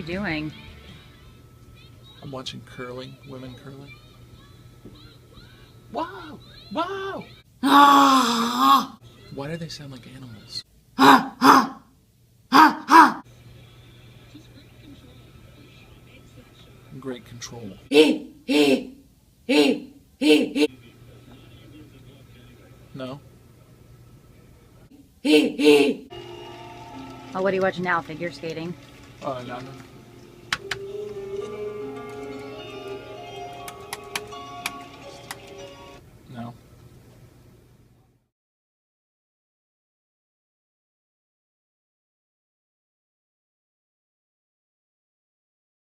doing? I'm watching curling, women curling. Wow! Wow! Why do they sound like animals? Great control. No? Oh, what are you watching now? Figure skating? No.